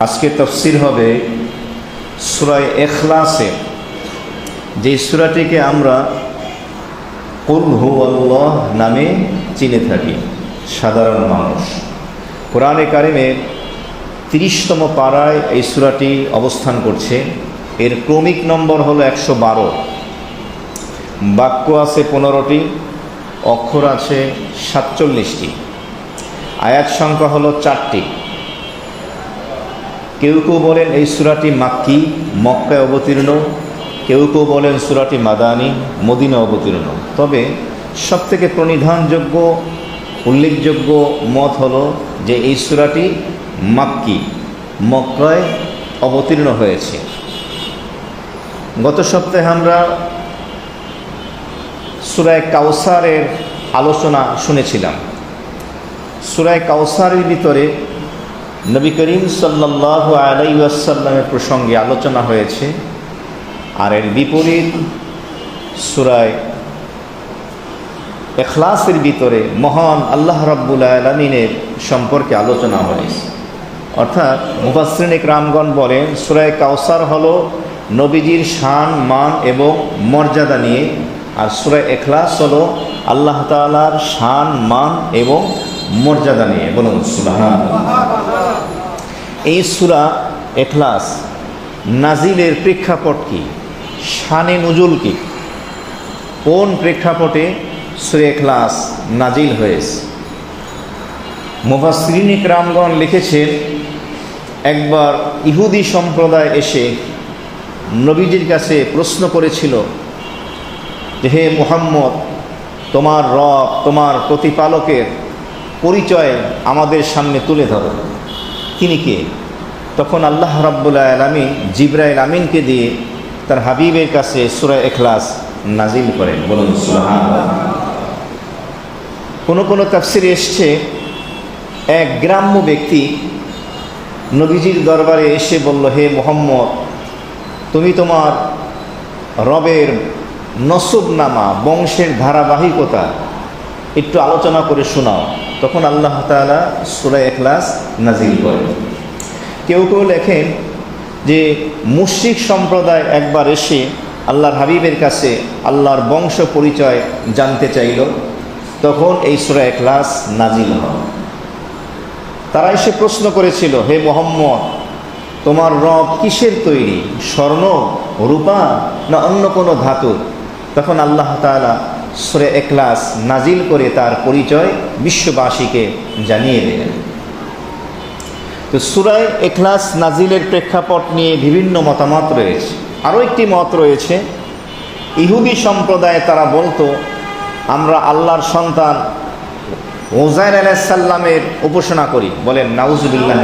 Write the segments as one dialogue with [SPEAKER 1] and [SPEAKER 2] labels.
[SPEAKER 1] আজকে তাফসীর হবে সূরা ইখলাসের, যে সূরাটিকে আমরা কুল হুয়াল্লাহ নামে চিনে থাকি সাধারণ মানুষ। কোরআনে কারিমের ৩০তম পারায় এই সূরাটি অবস্থান করছে। এর ক্রমিক নম্বর হলো ১১২। বাক্য আছে ১৫টি, অক্ষর আছে ৪৭টি, আয়াত সংখ্যা হলো ৪টি। কেউ কেউ বলেন এই সূরাটি মাক্কি, মক্কায় অবতীর্ণ, কেউ কেউ বলেন সূরাটি মাদানী, মদিনা অবতীর্ণ। তবে সবথেকে প্রণিধানযোগ্য উল্লেখযোগ্য মত হলো যে এই সূরাটি মাক্কি, মক্কায় অবতীর্ণ হয়েছে। গত সপ্তাহে আমরা সূরা কাউসারের আলোচনা শুনেছিলাম। সূরা কাউসারের ভিতরে নবী করিম সাল্লাল্লাহু আলাইহি ওয়াসাল্লামের প্রসঙ্গে আলোচনা হয়েছে, আর এর বিপরীত সূরা ইখলাসের ভিতরে মহান আল্লাহ রাব্বুল আলামিনের সম্পর্কে আলোচনা হয়েছে। অর্থাৎ মুফাসসিরিন ইকরামগণ বলেন সূরা কাউসার হলো নবীজির শান, মান এবং মর্যাদা নিয়ে, আর সূরা ইখলাস হলো আল্লাহ তাআলার শান, মান এবং মর্যাদা নিয়ে। বলুন সুবহানাল্লাহ। এই সূরা ইখলাস নাজিলের প্রেক্ষাপট কি, শানে নুজুল কি, কোন প্রেক্ষাপটে সূরা ইখলাস নাজিল হয়েছে? মুফাসসিরিন ইকরামগণ লিখেছেন, একবার ইহুদি সম্প্রদায় এসে নবীজির কাছে প্রশ্ন করেছিল যে, হে মুহাম্মদ, তোমার রব, তোমার প্রতিপালকের পরিচয় আমাদের সামনে তুলে ধরো, তিনি কে? তখন আল্লাহ রাব্বুল আলামিন জিবরাইল আমিনকে দিয়ে তার হাবিবের কাছে সূরা ইখলাস নাজিল করেন। বলুন সুবহানাল্লাহ। কোনো তাফসিরে এসছে, এক গ্রাম্য ব্যক্তি নবীজির দরবারে এসে বলল, হে মুহাম্মদ, তুমি তোমার রবের নসবনামা, বংশের ধারাবাহিকতা একটু আলোচনা করে শোনাও। তখন আল্লাহ তাআলা সূরা ইখলাস নাজিল করেন। কেউ কেউ লেখেন যে মুশরিক সম্প্রদায় একবার এসে আল্লাহর হাবিবের কাছে আল্লাহর বংশ পরিচয় জানতে চাইল, তখন এই সূরা ইখলাস নাজিল হয়। তারা এসে প্রশ্ন করেছিল, হে মুহাম্মদ, তোমার রব কিসের তৈরি, স্বর্ণ, রূপা না অন্য কোনো ধাতু? তখন আল্লাহ তাআলা সূরা ইখলাস নাজিল করে তার পরিচয় বিশ্ববাসীকে জানিয়ে দিলেন। তো সূরা ইখলাস নাজিলের প্রেক্ষাপট নিয়ে বিভিন্ন মতামত রয়েছে। আরও একটি মত রয়েছে, ইহুদি সম্প্রদায় তারা বলতো, আমরা আল্লাহর সন্তান উযাইর আলাইহিস সালামের উপাসনা করি। বলেন নাউজুবিল্লাহ।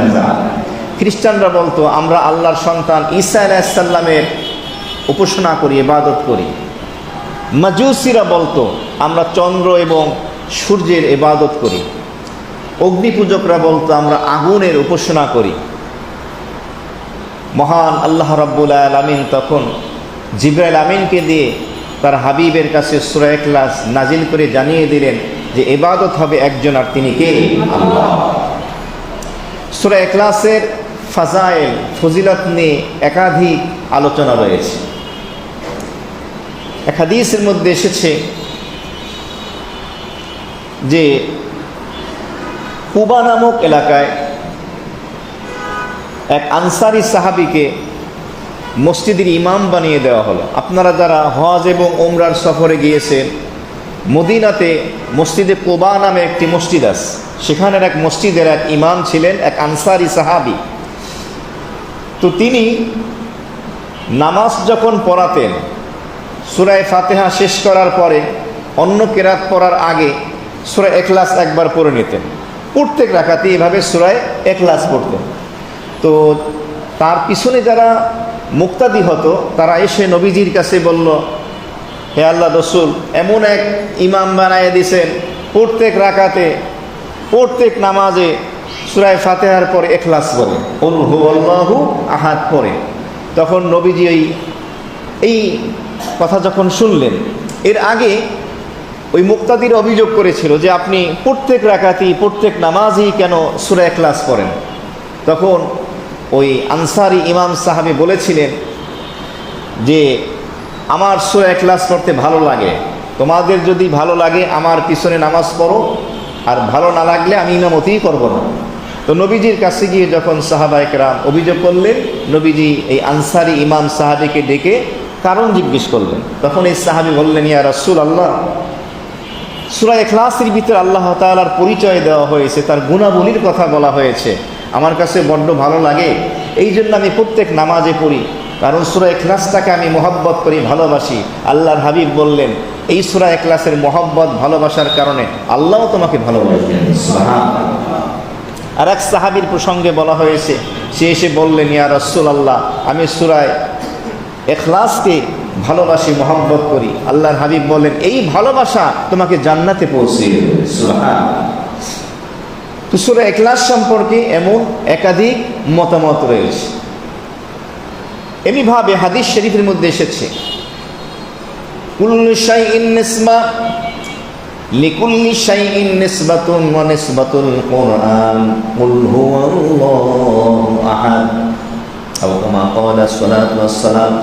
[SPEAKER 1] খ্রিস্টানরা বলতো, আমরা আল্লাহর সন্তান ঈসা আলাইহিস সালামের উপাসনা করি, ইবাদত করি। মাজুসিরা বলতো, আমরা চন্দ্র এবং সূর্যের ইবাদত করি। অগ্নিপূজকরা বলতো, আমরা আগুনের উপাসনা করি। মহান আল্লাহ রাব্বুল আলামিন তখন জিবরাইল আমিনকে দিয়ে তার হাবিবের কাছে সূরা ইখলাস নাজিল করে জানিয়ে দিলেন যে ইবাদত হবে একজন, আর তিনি কে? আল্লাহ। সূরা ইখলাসের ফাজাইল, ফজিলত নিয়ে একাধিক আলোচনা রয়েছে। এক হাদিসের মধ্যে এসেছে যে কুবা নামক এলাকায় এক আনসারি সাহাবীকে মসজিদের ইমাম বানিয়ে দেওয়া হলো। আপনারা যারা হজ এবং উমরার সফরে গিয়েছেন, মদিনাতে মসজিদে কুবা নামে একটি মসজিদ আছে, সেখানের এক মসজিদের এক ইমাম ছিলেন এক আনসারি সাহাবী। তো তিনি নামাজ যখন পড়াতেন, সূরা ফাতিহা শেষ করার পরে অন্য কিরাত পড়ার আগে সূরা ইখলাস একবার পড়ে নিতেন। প্রত্যেক রাকাতে এভাবে সূরা ইখলাস পড়তেন। তো তার পিছনে যারা মুক্তাদি হতো, তারা এসে নবীজির কাছে বলল, হে আল্লাহ রাসূল, এমন এক ইমাম বানায় দিয়েছেন, প্রত্যেক রাকাতে, প্রত্যেক নামাজে সূরা ফাতিহার পরে ইখলাস পড়ে, কুল হুয়াল্লাহু আহাদ পড়ে। তখন নবীজি এই কথা যখন শুনলেন, এর আগে ওই মুক্তাদির অভিযোগ করেছিল যে আপনি প্রত্যেক রাকাতেই, প্রত্যেক নামাজেই কেন সূরা ইখলাস পড়েন? তখন ওই আনসারি ইমাম সাহাবী বলেছিলেন যে আমার সূরা ইখলাস পড়তে ভালো লাগে, তোমাদের যদি ভালো লাগে আমার পিছনে নামাজ পড়ো, আর ভালো না লাগলে আমি ইমামতিই করব না। তো নবীজির কাছে গিয়ে যখন সাহাবায়ে কেরাম অভিযোগ করলেন, নবীজি এই আনসারি ইমাম সাহাবীকে ডেকে কারণ জিজ্ঞেস করলেন। তখন এই সাহাবী বললেন, ইয়া রাসূলুল্লাহ, সূরা ইখলাসের ভিতরে আল্লাহ তাআলার পরিচয় দেওয়া হয়েছে, তার গুণাবলীর কথা বলা হয়েছে, আমার কাছে বড্ড ভালো লাগে, এই জন্য আমি প্রত্যেক নামাজে পড়ি, কারণ সূরা ইখলাসটাকে আমি মহব্বত করি, ভালোবাসি। আল্লাহর হাবিব বললেন, এই সূরা ইখলাসের মহব্বত ভালোবাসার কারণে আল্লাহও তোমাকে ভালোবাসবেন। সুবহানাল্লাহ। আর এক সাহাবীর প্রসঙ্গে বলা হয়েছে, সে এসে বললেন, ইয়া রাসূলুল্লাহ, আমি সূরা ইখলাসকে ভালোবাসি, মহব্বত করি। আল্লাহর হাবিব বললেন, এই ভালোবাসা তোমাকে জান্নাতে পৌঁছে দেবে। সুবহানাল্লাহ। তো সূরা ইখলাস সম্পর্কে এমন একাধিক মতামত রয়েছে। এমনিভাবে হাদিস শরীফের মধ্যে এসেছে, কুল্লু শাইইন নিসবা লিকুল্লি শাইইন নিসবাতুন ওয়া নিসবাতুল কুরআন কুল হুয়াল্লাহু আহাদ আও কামা ক্বালা সাল্লাল্লাহু আলাইহি ওয়াসাল্লাম।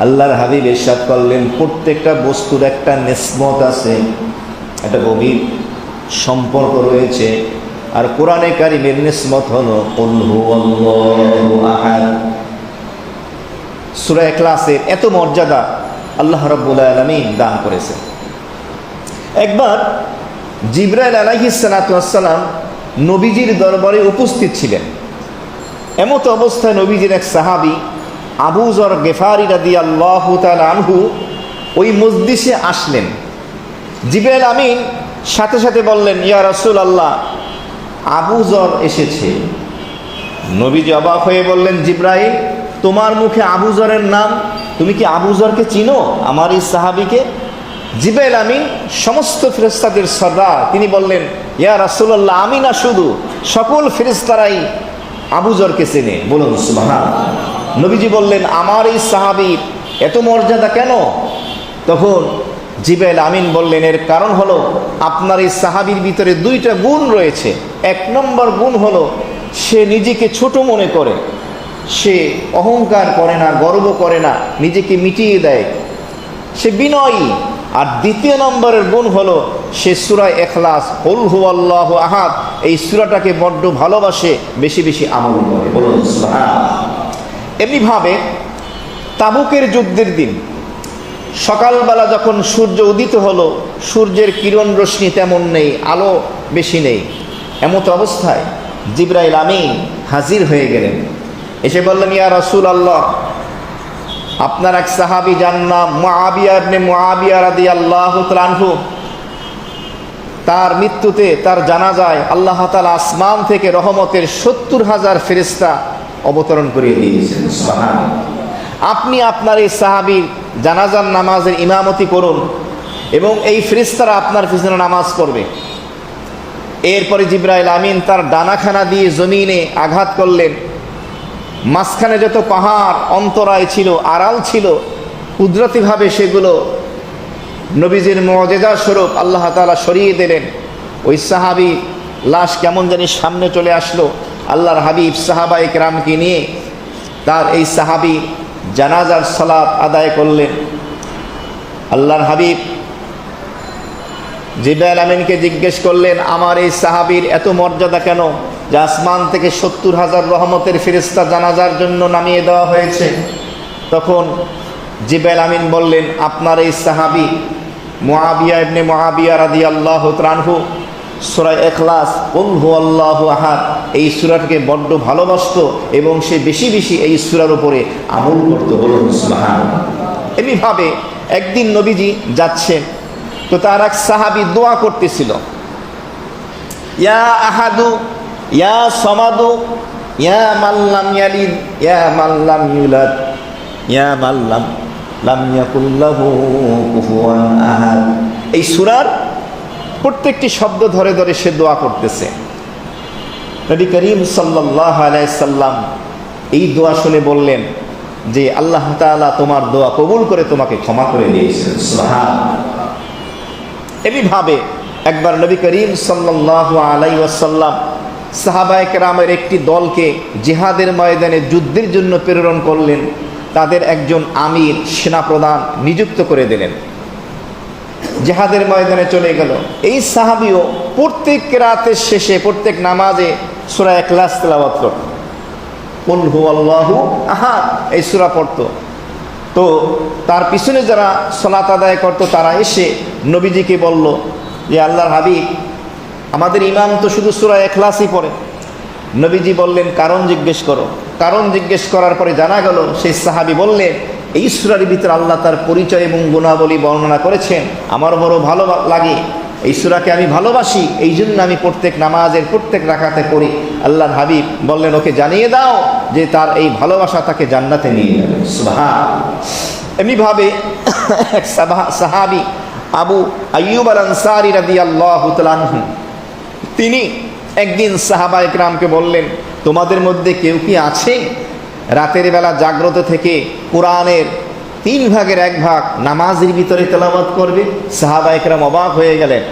[SPEAKER 1] আল্লাহর হাবিব ইরশাদ করলেন, প্রত্যেকটা বস্তুর একটা নিসবত আছে, একটা গভীর সম্পর্ক রয়েছে, আর কোরআনে কারীমের নিসবত হলো কুল হুয়াল্লাহু আহাদ। সূরা ইখলাসের এত মর্যাদা আল্লাহ রাব্বুল আলামিন দান করেছেন। একবার জিবরাইল আলাইহিস সালাতু ওয়াস সালাম নবীজির দরবারে উপস্থিত ছিলেন। এমত অবস্থায় নবীজির এক সাহাবী আবু যর গিফারি রাদিয়াল্লাহু তাআলা আনহু ওই মজলিসে আসলেন। জিবরাইল আমিন সাথে সাথে বললেন, ইয়া রাসূলুল্লাহ, আবু যর এসেছে। নবীজি অবাক হয়ে বললেন, জিবরাইল, তোমার মুখে আবু যরের নাম, তুমি কি আবু যরকে চিনো, আমার এই সাহাবীকে? জিবরাইল আমিন সমস্ত ফেরেশতাদের সরদার, তিনি বললেন, ইয়া রাসূলুল্লাহ, আমি না শুধু, সকল ফেরেশতারাই আবু যরকে চেনে। বলুন সুবহানাল্লাহ। নবীজি বললেন, আমার এই সাহাবীর এত মর্যাদা কেন? তখন জিবরাইল আমিন বললেন, এর কারণ হলো আপনার এই সাহাবীর ভিতরে দুইটা গুণ রয়েছে। এক নম্বর গুণ হলো সে নিজেকে ছোট মনে করে, সে অহংকার করে না, গর্ব করে না, নিজেকে মিটিয়ে দেয়, সে বিনয়ী। আর দ্বিতীয় নম্বরের গুণ হলো সে সূরা ইখলাস কুল হুয়াল্লাহু আহাদ এই সূরাটাকে বড্ড ভালোবাসে, বেশি বেশি আমল করে। বলুন সুবহানাল্লাহ। এমনিভাবে তাবুকের যুদ্ধের দিন সকালবেলা যখন সূর্য উদিত হলো, সূর্যের কিরণ রশ্মি তেমন নেই, আলো বেশি নেই, এমত অবস্থায় জিবরাইল আমিন হাজির হয়ে গেলেন। এসে বললেন, ইয়া রাসূলুল্লাহ, আপনার এক সাহাবী যার নাম মুআবিয়া ইবনে মুআবিয়া রাদিয়াল্লাহু তাআলা আনহু, তার মৃত্যুতে, তার জানাজায় আল্লাহ তাআলা আসমান থেকে রহমতের ৭০,০০০ ফেরেশতা অবতরণ করিয়ে দিয়েছেন। সুবহানাল্লাহ। আপনি আপনার এই সাহাবীর জানাজার নামাজের ইমামতি করুন এবং এই ফেরেশতারা আপনার পিছনে নামাজ পড়বে। এরপরে জিবরাইল আমিন তার ডানাখানা দিয়ে জমিনে আঘাত করলেন। মাঝখানে যত পাহাড় অন্তরায় ছিল, আড়াল ছিল, কুদরতিভাবে সেগুলো নবীজির মুআজিজা স্বরূপ আল্লাহ তাআলা সরিয়ে দিলেন। ওই সাহাবী লাশ কেমন জানি সামনে চলে আসলো। আল্লাহর হাবিব সাহাবায়ে কেরামকে নিয়ে তার এই সাহাবী জানাজার সালাত আদায় করলেন। আল্লাহর হাবিব জিবরাইল আমিনকে জিজ্ঞেস করলেন, আমার এই সাহাবীর এত মর্যাদা কেন যে আসমান থেকে ৭০,০০০ রহমতের ফেরেশতা জানাজার জন্য নামিয়ে দেওয়া হয়েছে? তখন জিবরাইল আমিন বললেন, আপনার এই সাহাবী মুআবিয়া ইবনে মুআবিয়া রাদিয়াল্লাহু তাআলা আনহু সূরা ইখলাস কুল হুয়াল্লাহু আহাদ এই সূরাটাকে বড্ড ভালোবাসতো এবং সে বেশি বেশি এই সূরার উপরে আমল করত। বলুন সুবহানাল্লাহ। এমনিভাবে একদিন নবীজি যাচ্ছেন, তো তার এক সাহাবী দোয়া করতেছিল, ইয়া আহাদু ইয়া সামাদু ইয়া মান লাম ইয়ালিদ ইয়া মান লাম ইউলাদ ইয়া মান লাম ইয়াকুল লাহু কুফুয়ান আহাদ। এই সূরার প্রত্যেকটি শব্দ ধরে ধরে সে দোয়া করতেছে। নবী করিম সাল্লাল্লাহু আলাইহি সাল্লাম এই দোয়া শুনে বললেন যে আল্লাহ তাআলা তোমার দোয়া কবুল করে তোমাকে ক্ষমা করে দিয়েছেন। সুবহানাল্লাহ। এমনিভাবে একবার নবী করিম সাল্লাল্লাহু আলাইহি ওয়াসাল্লাম সাহাবায়ে কেরামের একটি দলকে জিহাদের ময়দানে যুদ্ধের জন্য প্রেরণ করলেন। তাদের একজন আমির সেনাপ্রধান নিযুক্ত করে দিলেন। জিহাদের ময়দানে চলে গেল। এই সাহাবীও প্রত্যেক রাতের শেষে প্রত্যেক নামাজে সূরা ইখলাস তেলাওয়াত করত, কুল হুয়াল্লাহু আহাদ এই সূরা পড়ত। তো তার পিছনে যারা সালাত আদায় করত তারা এসে নবীজিকে বলল যে আল্লাহর হাবিব, আমাদের ইমাম তো শুধু সূরা ইখলাসই পড়ে। নবীজি বললেন কারণ জিজ্ঞেস করো। কারণ জিজ্ঞেস করার পরে জানা গেল সেই সাহাবী বললেন, এই সূরার ভিতরে আল্লাহ তার পরিচয় এবং গুণাবলী বর্ণনা করেছেন, আমার বড় ভালো লাগে, এই সূরাকে আমি ভালোবাসি, এই জন্য আমি প্রত্যেক নামাজের প্রত্যেক রাকাতে পড়ি। আল্লাহর হাবিব বললেন, ওকে জানিয়ে দাও যে তার এই ভালোবাসা তাকে জান্নাতে নিয়ে যাবে। সুবহানাল্লাহ। এমনিভাবে এক সাহাবী আবু আইয়ুব আল আনসারী রাদিয়াল্লাহু তাআলা আনহু, তিনি একদিন সাহাবায়ে কেরামকে বললেন, তোমাদের মধ্যে কেউ কি আছে রাতের বেলা জাগ্রত থেকে কোরআনের 3 ভাগের 1 ভাগ নামাজের ভিতরে তেলাওয়াত করবে? সাহাবায়ে কেরাম অবাক হয়ে গেলেন,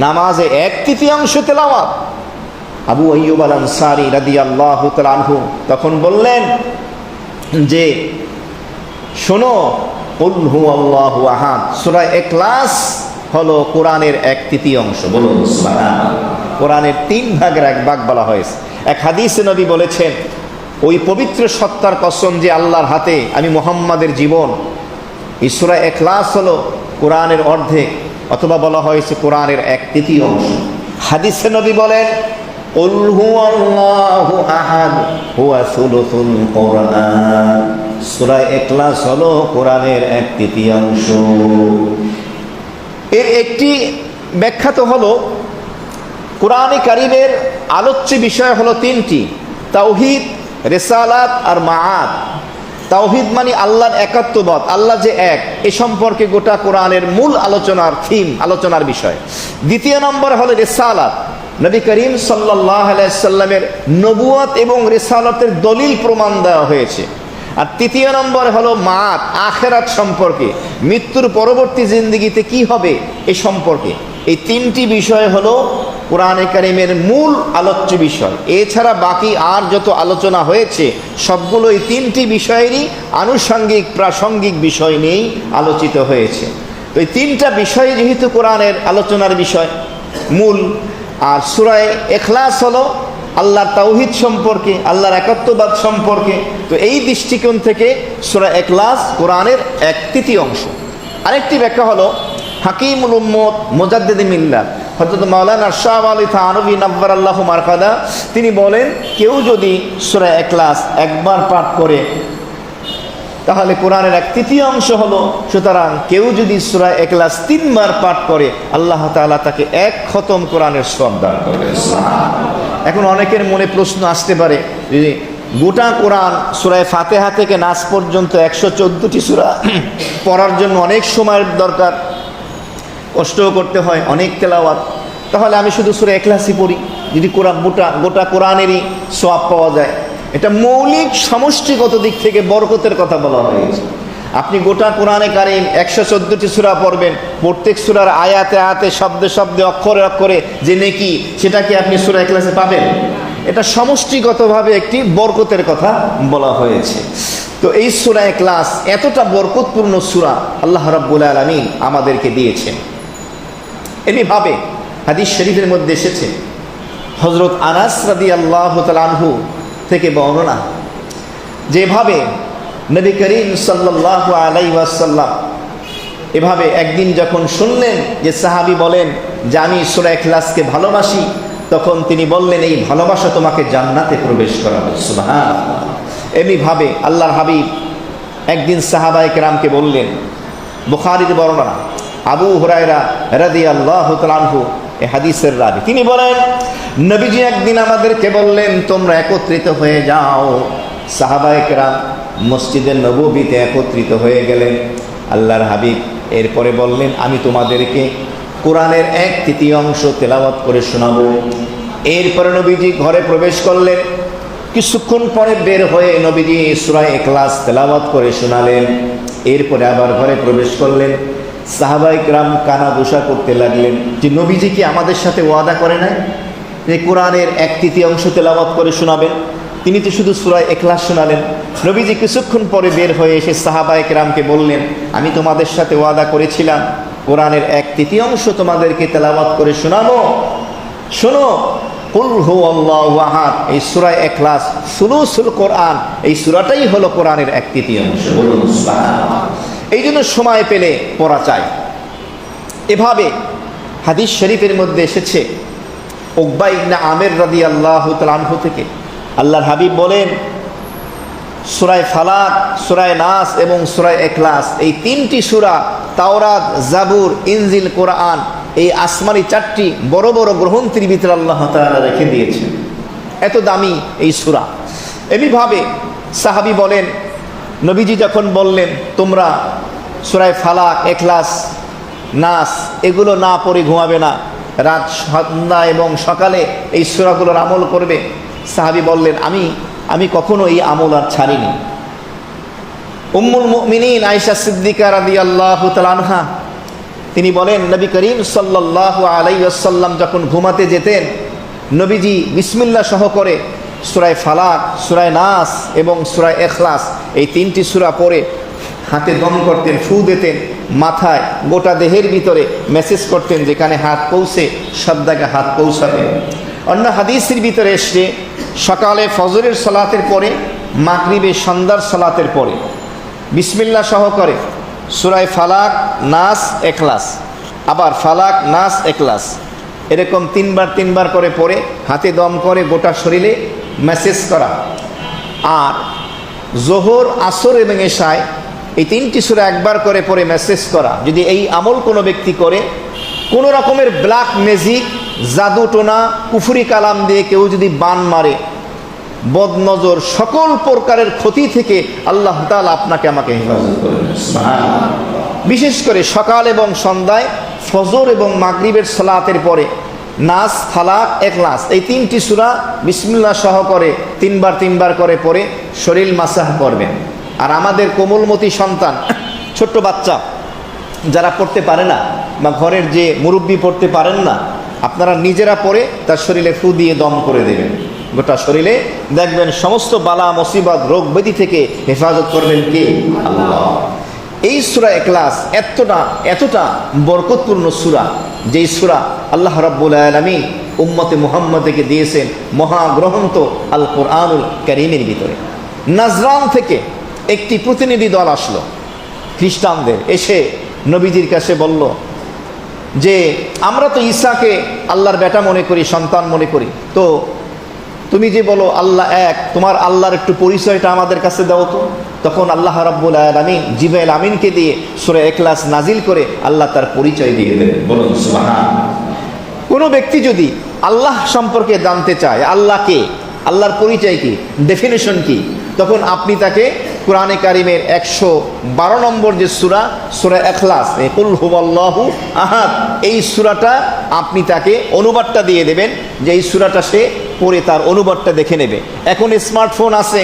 [SPEAKER 1] নামাজে 1/3 তেলাওয়াত? আবু আইয়ুব আল আনসারী রাদিয়াল্লাহু তাআলা আনহু তখন বললেন যে শোনো, কুল হুয়াল্লাহু আহাদ সূরা ইখলাস হলো কোরআনের 1/3। বলুন সুবহানাল্লাহ। কোরআনের 3 ভাগের 1 ভাগ বলা হয়েছে। এক হাদিসে নবী বলেছেন, ওই পবিত্র সত্তার কসম যে আল্লাহর হাতে আমি মুহাম্মাদের জীবন, এই সূরা ইখলাস হলো কোরআনের অর্ধেক, অথবা বলা হয়েছে কোরআনের 1/3। হাদিসে নবী বলেন, কুল হুয়াল্লাহু আহাদ হুয়া সুলুসুল কোরআন, সূরা ইখলাস হলো কোরআনের 1/3। এর একটি ব্যাখ্যা তো হলো, কোরআনে কারীমের আলোচ্য বিষয় হলো 3টি, তাওহীদ, রিসালাত আর মাআদ। তাওহীদ মানে আল্লাহর একাত্মবাদ, আল্লাহ যে এক, এ সম্পর্কে গোটা কোরআনের মূল আলোচনার থিম, আলোচনার বিষয়। দ্বিতীয় নম্বর হলো রিসালাত, নবী করিম সাল্লাল্লাহু আলাইহি সাল্লামের নবুয়ত এবং রিসালাতের দলিল প্রমাণ দেওয়া হয়েছে। আর তৃতীয় নম্বর হলো মাআদ, আখিরাত সম্পর্কে, মৃত্যুর পরবর্তী জিন্দেগিতে কি হবে এ সম্পর্কে। এই 3টি বিষয় হলো কোরআনে কারীমের মূল আলোচ্য বিষয়। এছাড়া বাকি আর যত আলোচনা হয়েছে সবগুলো এই 3টি বিষয়েরই আনুষঙ্গিক প্রাসঙ্গিক বিষয় নিয়েই আলোচিত হয়েছে। তো এই 3টা বিষয় যেহেতু কোরআনের আলোচনার বিষয় মূল, আর সূরা ইখলাস হলো আল্লাহর তাওহীদ সম্পর্কে, আল্লাহর একাত্মবাদ সম্পর্কে, তো এই দৃষ্টিকোণ থেকে সূরা ইখলাস কোরআনের 1/3। আরেকটি ব্যাখ্যা হলো হাকিমুল উম্মত মুজাদ্দিদে মিল্লাত হযরত মাওলানা শাহ আলী থানভী নাব্বারাল্লাহু মারকাদা, তিনি বলেন, কেউ যদি সূরা ইখলাস একবার পাঠ করে তাহলে কোরআনের 1/3 হলো। সুতরাং কেউ যদি সূরা ইখলাস 3 বার পাঠ করে আল্লাহ তাআলা তাকে 1 খতম কোরআনের সওয়াব দান করবে। এখন অনেকের মনে প্রশ্ন আসতে পারে যে গোটা কোরআন সূরা ফাতিহা থেকে নাস পর্যন্ত 114টি সূরা পড়ার জন্য অনেক সময়ের দরকার, কষ্টও করতে হয়, অনেক তেলাওয়াত, তাহলে আমি শুধু সূরা ইখলাসই পড়ি, যদি গোটা কোরআনেরই সওয়াব পাওয়া যায়। এটা মৌলিক সমষ্টিগত দিক থেকে বরকতের কথা বলা হয়েছে। আপনি গোটা কোরআনে কারীম 114টি সূরা পড়বেন, প্রত্যেক সূরার আয়াতে আয়াতে শব্দে শব্দে অক্ষরে অক্ষরে যে নেকি, সেটা কি আপনি সূরা ইখলাসে পাবেন? এটা সমষ্টিগতভাবে একটি বরকতের কথা বলা হয়েছে। তো এই সূরা ইখলাস এতটা বরকতপূর্ণ সূরা আল্লাহ রাব্বুল আলামিন আমাদেরকে দিয়েছেন। এমনিভাবে হাদিস শরীফের মধ্যে এসেছে, হযরত আনাস রাদিয়াল্লাহু তাআলা আনহু থেকে বর্ণনা, যেভাবে নবী করিম সাল্লাল্লাহু আলাইহি ওয়াসাল্লাম এভাবে একদিন যখন শুনলেন যে সাহাবী বলেন যে আমি সূরা ইখলাসকে ভালোবাসি, তখন তিনি বললেন, এই ভালোবাসা তোমাকে জান্নাতে প্রবেশ করাবে। সুবহানাল্লাহ। এমনিভাবে আল্লাহর হাবিব একদিন সাহাবায়ে কেরামকে বললেন, বুখারীর বর্ণনা, আবু হুরায়রা রাদিয়াল্লাহু তাআলা আনহু এই হাদিসের রাবী, তিনি বলেন, নবীজি একদিন আমাদেরকে বললেন, তোমরা একত্রিত হয়ে যাও। সাহাবায়ে কেরাম মসজিদে নববীতে একত্রিত হয়ে গেলেন। আল্লাহর হাবিব এরপরে বললেন, আমি তোমাদেরকে কোরআনের 1/3 তেলাওয়াত করে শোনাবো। এরপরে নবীজি ঘরে প্রবেশ করলেন। কিছুক্ষণ পরে বের হয়ে নবীজি সূরা ইখলাস তেলাওয়াত করে শোনালেন। এরপরে আবার ঘরে প্রবেশ করলেন। সাহাবায়ে কেরাম কানা ঘুষা করতে লাগলেন যে নবীজি কি আমাদের সাথে ওয়াদা করে নাই? যে কোরআনের 1/3 তেলাওয়াত করে শোনাবেন। তিনি তো শুধু সূরা ইখলাস শোনালেন। নবীজি কিছুক্ষণ পরে বের হয়ে এসে সাহাবায়ে কেরামকে বললেন, আমি তোমাদের সাথে ওয়াদা করেছিলাম কোরআনের 1/3 তোমাদেরকে তেলাওয়াত করে শোনাবো। শোনো, কুল হুয়াল্লাহু আহাদ, এই সূরা ইখলাস সুলুসুল কোরআন, এই সূরাটাই হলো কোরআনের 1/3। বলুন সুবহানাল্লাহ। এই জন্য সময় পেলে পড়া চাই। এভাবে হাদিস শরীফের মধ্যে এসেছে উকবা ইবনে আমির রাদিয়াল্লাহু তাআলা আনহু থেকে আল্লাহর হাবিব বলেন, সূরা ফালাক, সূরা নাস এবং সূরা ইখলাস, এই 3টি সূরা তাওরাত, জাবুর, ইনজিল, কোরআন, এই আসমানি 4টি বড় বড় গ্রন্থের ভিতরে আল্লাহ তাআলা রেখে দিয়েছেন। এত দামি এই সূরা। এমনিভাবে সাহাবী বলেন, নবীজি যখন বললেন তোমরা সূরা ফালাক, ইখলাস, নাস এগুলো না পড়ে ঘুমাবে না, রাত, সন্ধ্যা এবং সকালে এই সূরাগুলোর আমল করবে, সাহাবী বললেন আমি কখনো এই আমল আর ছাড়িনি। উম্মুল মুমিনিন আয়েশা সিদ্দিকা রাদিয়াল্লাহু তাআলা আনহা তিনি বলেন, নবী করিম সাল্লাল্লাহু আলাইহি ওয়াসাল্লাম যখন ঘুমাতে যেতেন, নবীজি বিসমিল্লাহ সহ করে সূরা ফালাক, সূরা নাস এবং সূরা ইখলাস এই 3টি সূরা পড়ে হাতে দম করতেন, ফু দিতেন, মাথায় গোটা দেহের ভিতরে মেসেজ করতেন, যেখানে হাত পৌঁছে সব জায়গায় হাত পৌঁছাতেন। অন্য হাদিসের ভিতরে এসে সকালে ফজরের সালাতের পরে, মাগরিবে সন্ধ্যার সালাতের পরে বিসমিল্লাহ সহ করে সূরা ফালাক, নাস, ইখলাস, আবার ফালাক, নাস, ইখলাস এরকম 3বার করে পড়ে হাতে দম করে গোটা শরীরে মেসেজ করা। আর জোহর, আসর এবং এশায় এই 3টি সূরা একবার করে পড়ে মেসেজ করা। যদি এই আমল কোনো ব্যক্তি করে, কোনো রকমের ব্ল্যাক ম্যাজিক, জাদু টোনা, কুফরি কালাম দিয়ে কেউ যদি বান মারে, বদনজর, সকল প্রকারের ক্ষতি থেকে আল্লাহ তাআলা আপনাকে আমাকে হেফাজত করবেন। বিশেষ করে সকাল এবং সন্ধ্যায়, ফজর এবং মাগরিবের সালাতের পরে নাস, ফালাক, ইখলাস এই 3টি সূরা বিসমিল্লাহ সহ করে 3বার করে পড়ে শরীর মাসাহ করবেন। আর আমাদের কোমলমতি সন্তান, ছোট্ট বাচ্চা যারা পড়তে পারে না বা ঘরের যে মুরব্বী পড়তে পারেন না, আপনারা নিজেরা পড়ে তার শরীরে ফু দিয়ে দম করে দেবেন, গোটা শরীরে দেখবেন সমস্ত বালা মুসিবত, রোগ ব্যাধি থেকে হেফাজত করবেন কে? আল্লাহ। এই সূরা ইখলাস এতটা বরকতপূর্ণ সূরা, যেই সূরা আল্লাহ রাব্বুল আলামিন উম্মতে মুহাম্মাদকে দিয়েছেন মহাগ্রন্থ আল কোরআনুল কারীমের ভিতরে। নাজরান থেকে একটি প্রতিনিধি দল আসলো খ্রিস্টানদের, এসে নবীজির কাছে বলল যে আমরা তো ঈসাকে আল্লাহর বেটা মনে করি, সন্তান মনে করি, তো তুমি যে বলো আল্লাহ এক, তোমার আল্লাহর একটু পরিচয়টা আমাদের কাছে দাও তো। তখন আল্লাহ রাব্বুল আলামিন জিবরাইল আমিনকে দিয়ে সূরা ইখলাস নাজিল করে আল্লাহ তার পরিচয় দিয়ে দেবেন। বলুন সুবহানাল্লাহ। কোনো ব্যক্তি যদি আল্লাহ সম্পর্কে জানতে চায়, আল্লাহকে, আল্লাহর পরিচয় কি, ডেফিনেশন কি, তখন আপনি তাকে কোরআনে কারিমের 112 নম্বর যে সূরা, সূরা ইখলাস, কুল হুয়াল্লাহু আহাদ, এই সূরাটা আপনি তাকে অনুবাদটা দিয়ে দেবেন, যে এই সূরাটা সে পড়ে তার অনুবাদটা দেখে নেবে। এখন স্মার্টফোন আছে,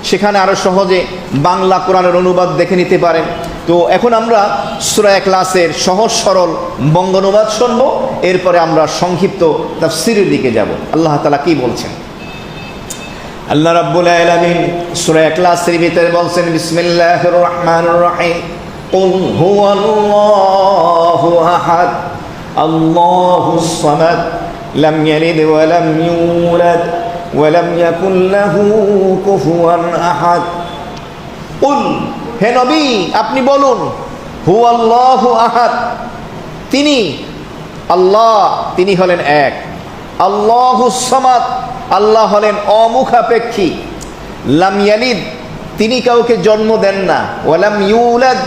[SPEAKER 1] সেখানে আরও সহজে বাংলা কোরআনের অনুবাদ দেখে নিতে পারেন। তো এখন আমরা সূরা ইখলাসের সহজ সরল বঙ্গানুবাদ শুনবো, এরপরে আমরা সংক্ষিপ্ত তাফসীরের দিকে যাব। আল্লাহ তাআলা কি বলছেন? আল্লাহ রাব্বুল আলামিন সূরা ইখলাসের ভিতরে বলছেন, বিসমিল্লাহির রহমানির রহিম, কুল হুয়াল্লাহু আহাদ, আল্লাহুস সামাদ, লাম ইয়ালিদ ওয়া লাম ইউলাদ ওয়া লাম ইয়াকুল লাহু কুফুয়ান আহাদ। কুল, হে নবী আপনি বলুন, হুয়াল্লাহু আহাদ, তিনি আল্লাহ, তিনি হলেন এক। আল্লাহুস সামাদ, আল্লাহ হলেন অমুখাপেক্ষী। লাম ইয়ালিদ, তিনি কাউকে জন্ম দেন না। ওয়ালাম ইউলাদ,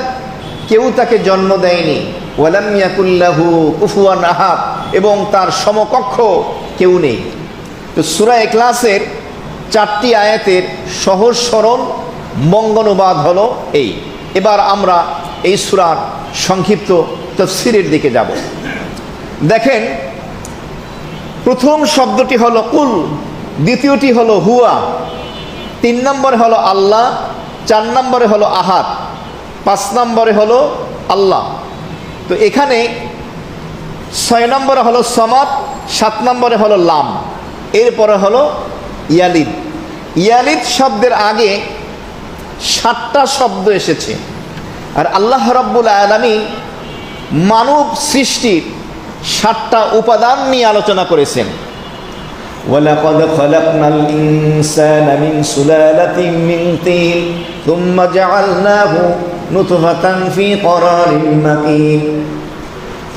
[SPEAKER 1] কেউ তাকে জন্ম দেয়নি। ওয়ালাম ইয়াকুল লাহু কুফুয়ান আহাদ, এবং তার সমকক্ষ কেউ নেই। তো সূরা ইখলাসের 4টি আয়াতের সহজ সরল বঙ্গানুবাদ হলো এই। এবার আমরা এই সূরার সংক্ষিপ্ত তাফসীরের দিকে যাব। দেখেন, প্রথম শব্দটি হলো কুল, দ্বিতীয়টি হলো হুয়া, 3 নম্বরে হলো আল্লাহ, 4 নম্বরে হলো আহাদ, 5 নম্বরে হলো আল্লাহ। তো এখানে 6 নম্বরে হলো সামাদ, 7 নম্বরে হলো লাম। এরপরে হলো ইয়ালিদ। ইয়ালিদ শব্দের আগে 7টা শব্দ এসেছে। আর আল্লাহ রাব্বুল আলামিন মানব সৃষ্টির 7টা উপাদান নিয়ে আলোচনা করেছেন। ওয়ালাকাদ খালাকনাল ইনসানা মিন সুলালাতিন মিন তিন থুম্মা জাআলনাহু নুতফাতান ফি ক্বরারিন মাকিন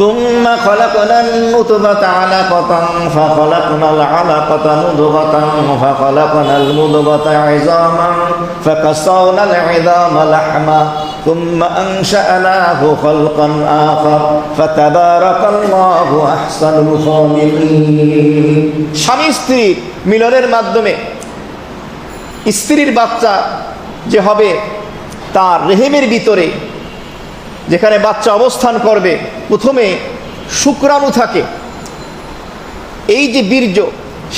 [SPEAKER 1] ثم خلقنا النطفة علقة فخلقنا العلقة مضغة فخلقنا المضغة عظاما فكسونا العظام لحما ثم أنشأناه خلقا آخر فتبارك الله أحسن الخالقين। স্বামী স্ত্রীর মিলনের মাধ্যমে স্ত্রীর বাচ্চা যে হবে তার রেহেমের ভিতরে যেখানে বাচ্চা অবস্থান করবে প্রথমে শুক্রাণু থাকে, এই যে বীর্য,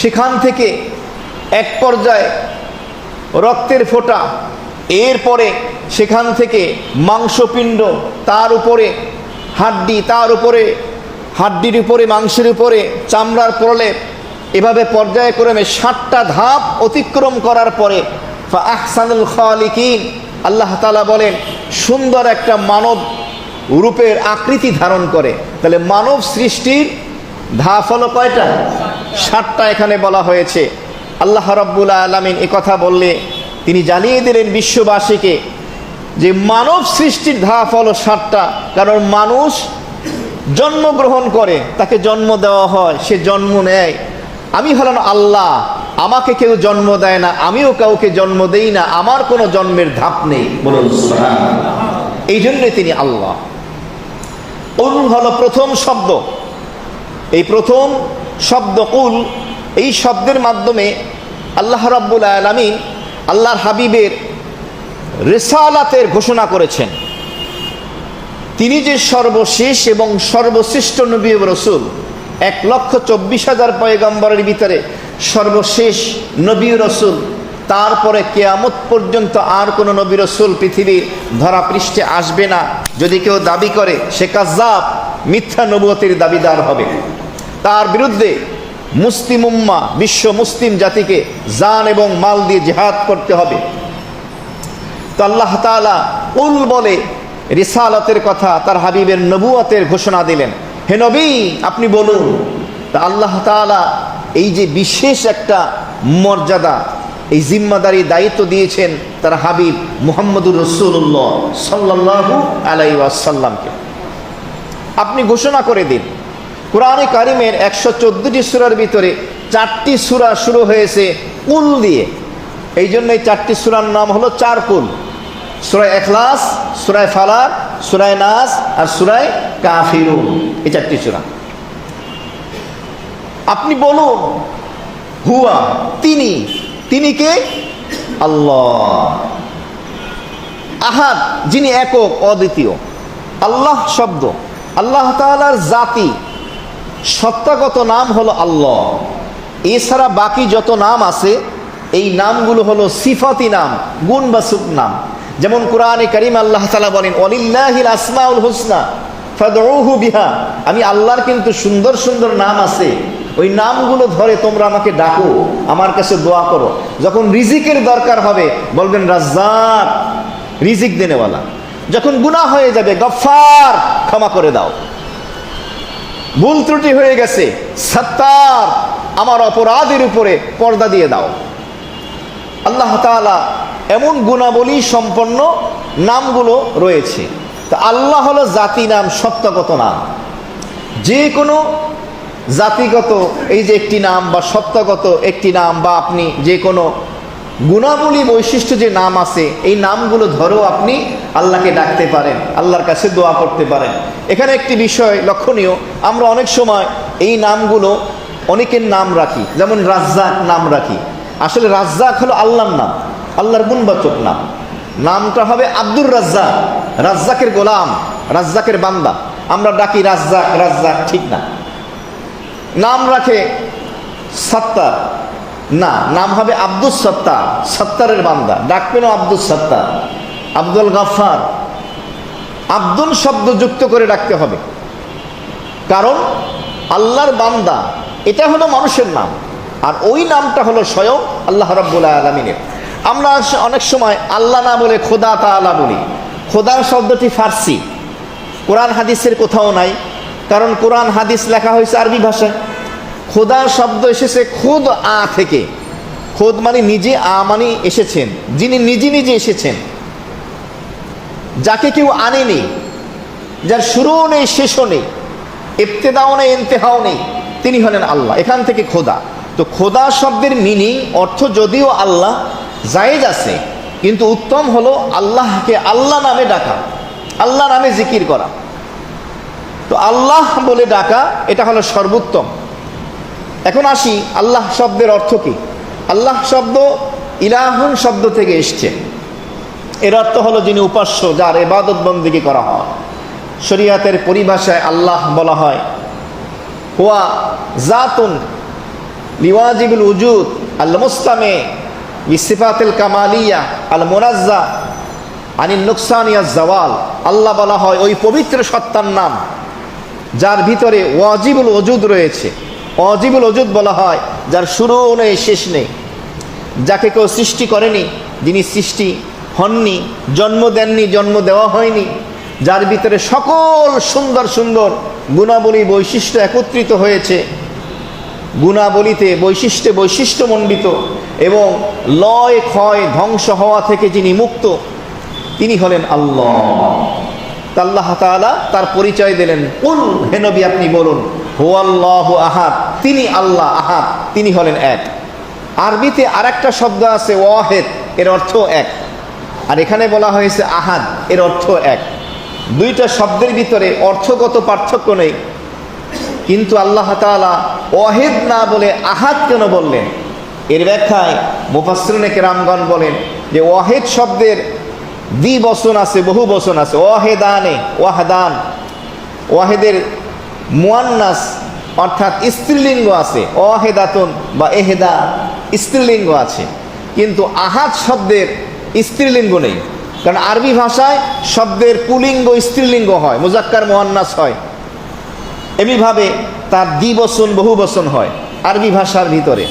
[SPEAKER 1] সেখান থেকে এক পর্যায়ে রক্তের ফোঁটা, এরপরে সেখান থেকে মাংসপিণ্ড, তার উপরে হাড্ডি, তার উপরে হাড্ডির উপরে মাংসের উপরে চামড়ার প্রলেপ, এভাবে পর্যায়ক্রমে 7টা ধাপ অতিক্রম করার পরে ফা আহসানুল খালিকিন, আল্লাহ তাআলা বলেন সুন্দর একটা মানব রূপের আকৃতি ধারণ করে। তাহলে মানব সৃষ্টির ধাপ হলো কয়টা? 7টা এখানে বলা হয়েছে। আল্লাহ রাব্বুল আলামিন এ কথা বললে তিনি জানিয়ে দিলেন বিশ্ববাসীকে যে মানব সৃষ্টির ধাপ হলো 7টা। কারণ মানুষ জন্মগ্রহণ করে, তাকে জন্ম দেওয়া হয়, সে জন্ম নেয়। আমি হলাম আল্লাহ, আমাকে কেউ জন্ম দেয় না, আমিও কাউকে জন্ম দেই না, আমার কোনো জন্মের ধাপ নেই। বলুন সুবহানাল্লাহ। এই জন্যই তিনি আল্লাহ। কুল হলো প্রথম শব্দ। এই প্রথম শব্দ কুল, এই শব্দের মাধ্যমে আল্লাহ রাব্বুল আলামিন আল্লাহর হাবিবের রিসালাতের ঘোষণা করেছেন। তিনি যে সর্বশেষ এবং সর্বশ্রেষ্ঠ নবী ও রাসূল, 1,24,000 পয়গম্বরের ভিতরে সর্বশেষ নবী ও রাসূল, তারপরে কিয়ামত পর্যন্ত আর কোনো নবী রাসূল পৃথিবীর ধরা পৃষ্ঠে আসবে না। যদি কেউ দাবি করে সে কাযযাব, মিথ্যা নবুয়তের দাবিদার হবে। তার বিরুদ্ধে মুসলিম উম্মাহ, বিশ্ব মুসলিম জাতিকে জান এবং মাল দিয়ে জিহাদ করতে হবে। তো আল্লাহ তাআলা কুল বলে রিসালাতের কথা, তার হাবিবের নবুয়তের ঘোষণা দিলেন। হে নবী, আপনি বলুন। তা আল্লাহ তাআলা এই যে বিশেষ একটা মর্যাদা, এই জিম্মাদারি দায়িত্ব দিয়েছেন তার হাবিব মুহাম্মদুর রাসূলুল্লাহ সাল্লাল্লাহু আলাইহি ওয়াসাল্লামকে। আপনি ঘোষণা করে দিন। কোরআনে কারিমের 114টি সূরার ভিতরে 4টি সূরা শুরু হয়েছে কুল দিয়ে। এই জন্য এই 4টি সূরার নাম হলো 4 কুল। সূরা ইখলাস, সূরা ফালাক, সূরা নাস আর সূরা কাফিরুন, এই 4টি সূরা। আপনি বলুন হুয়া, তিনি। তিনি কে? আল্লাহ। আহাদ, যিনি একক অদ্বিতীয়। আল্লাহ শব্দ আল্লাহ তাআলার জাতি সত্তাগত নাম হলো আল্লাহ। এছাড়া বাকি যত নাম আছে এই নামগুলো হলো সিফাতি নাম, গুণবাচক নাম। যেমন কোরআনে কারীম আল্লাহ তাআলা বলেন ওয়ালিল্লাহিল আসমাউল হুসনা ফাদউহু বিহা। আমি আল্লাহর কিন্তু সুন্দর সুন্দর নাম আছে, ওই নামগুলো ধরে তোমরা আমাকে ডাকো, আমার কাছে দোয়া করো। যখন রিজিকের দরকার হবে বলবেন রাজ্জাক, রিজিক দেনেওয়ালা। যখন গুনাহ হয়ে যাবে গফফার, ক্ষমা করে দাও। ভুল ত্রুটি হয়ে গেছে সত্তার, আমার অপরাধের উপরে পর্দা দিয়ে দাও। আল্লাহ তাআলা এমন গুণাবলী সম্পন্ন নামগুলো রয়েছে। তা আল্লাহ হলো জাতি নাম, সত্তাগত নাম। যে কোনো জাতিগত এই যে একটি নাম বা সত্তাগত একটি নাম, বা আপনি যে কোনো গুণাবলী বৈশিষ্ট্য যে নাম আছে, এই নামগুলো ধরেও আপনি আল্লাহকে ডাকতে পারেন, আল্লাহর কাছে দোয়া করতে পারেন। এখানে একটি বিষয় লক্ষণীয়, আমরা অনেক সময় এই নামগুলো অনেকের নাম রাখি, যেমন রাজ্জাক নাম রাখি। আসলে রাজ্জাক হলো আল্লাহর নাম, আল্লাহর গুণবাচক নাম। নামটা হবে আব্দুর রাজ্জাক, রাজ্জাকের গোলাম, রাজ্জাকের বান্দা। আমরা ডাকি রাজ্জাক রাজ্জাক, ঠিক না। নাম রাখে সত্তার, না, নাম হবে আব্দুস সত্তার, সত্তারের বান্দা। ডাকবেনও আব্দুস সত্তার, আব্দুল গাফফার। আব্দুল শব্দ যুক্ত করে ডাকতে হবে, কারণ আল্লাহর বান্দা এটা হলো মানুষের নাম। আর ওই নামটা হলো স্বয়ং আল্লাহ রাব্বুল আলামিনের। আমরা অনেক সময় আল্লাহ না বলে খোদা তাআলা বলি। খোদার শব্দটি ফার্সি, কোরআন হাদিসের কোথাও নাই, কারণ কোরআন হাদিস লেখা হয়েছে আরবি ভাষায়। খোদা শব্দ এসেছে খুদ আ থেকে। খুদ মানে নিজে, আ মানে এসেছেন, যিনি নিজে নিজে এসেছেন, যাকে কেউ আনেনি, যার শুরুও নেই শেষও নেই, ইবতিদাও নেই ইন্তেহাও নেই, তিনি হলেন আল্লাহ। এখান থেকে খোদা। তো খোদা শব্দের মিনিং অর্থ যদিও আল্লাহ জায়েজ আছে, কিন্তু উত্তম হলো আল্লাহকে আল্লাহ নামে ডাকা, আল্লাহ নামে জিকির করা। তো আল্লাহ বলে ডাকা এটা হলো সর্বোত্তম। এখন আসি আল্লাহ শব্দের অর্থ কি। আল্লাহ শব্দ ইলাহুন শব্দ থেকে এসছে। এর অর্থ হলো যিনি উপাস্য, যার ইবাদত বন্দেগী করা হয়। শরীয়তের পরিভাষায় আল্লাহ বলা হয় হুয়া জাতুন লিওয়াজিবুল উজুদ আল মুস্তামে বিসিফাতিল কামালিয়া আল মুনাজ্জা আনিন নুকসানিয়া জাওয়াল। আল্লাহ বলা হয় ওই পবিত্র সত্তার নাম যার ভিতরে ওয়াজিবুল ওজুদ রয়েছে। ওয়াজিবুল ওজুদ বলা হয় যার শুরু নেই শেষ নেই, যাকে কেউ সৃষ্টি করেনি, যিনি সৃষ্টি হননি, জন্ম দেননি, জন্ম দেওয়া হয়নি, যার ভিতরে সকল সুন্দর সুন্দর গুণাবলী বৈশিষ্ট্য একত্রিত হয়েছে, গুণাবলীতে বৈশিষ্ট্যে বৈশিষ্ট্যমণ্ডিত, এবং লয় ক্ষয় ধ্বংস হওয়া থেকে যিনি মুক্ত, তিনি হলেন আল্লাহ। আল্লাহ তাআলা তার পরিচয় দিলেন, কুল হে নবী আপনি বলুন, হুয়াল্লাহু আহাদ, তিনি আল্লাহ আহাদ, তিনি হলেন এক। আরবিতে আরেকটা শব্দ আছে ওয়াহেদ, এর অর্থ এক, আর এখানে বলা হয়েছে আহাদ, এর অর্থ এক। দুইটা শব্দের ভিতরে অর্থগত পার্থক্য নেই, কিন্তু আল্লাহ তাআলা ওয়াহেদ না বলে আহাদ কেন বললেন? এর ব্যাখ্যায় মুফাসসিরিনে কেরামগণ বলেন যে ওয়াহেদ শব্দের দ্বিবচন আছে, বহু বচন আছে। ওয়াহেদানে, ওয়াহদান, ওয়াহেদের মুয়ান্নাস অর্থাৎ স্ত্রীলিঙ্গ আছে, ওয়াহেদাতুন বা এহেদা স্ত্রীলিঙ্গ আছে, কিন্তু আহাদ শব্দের স্ত্রীলিঙ্গ নেই। কারণ আরবি ভাষায় শব্দের পুলিঙ্গ স্ত্রীলিঙ্গ হয়, মুজাক্কার মুয়ান্নাস হয়, এমনিভাবে তার দ্বিবচন বহু বচন হয় আরবি ভাষার ভিতরে।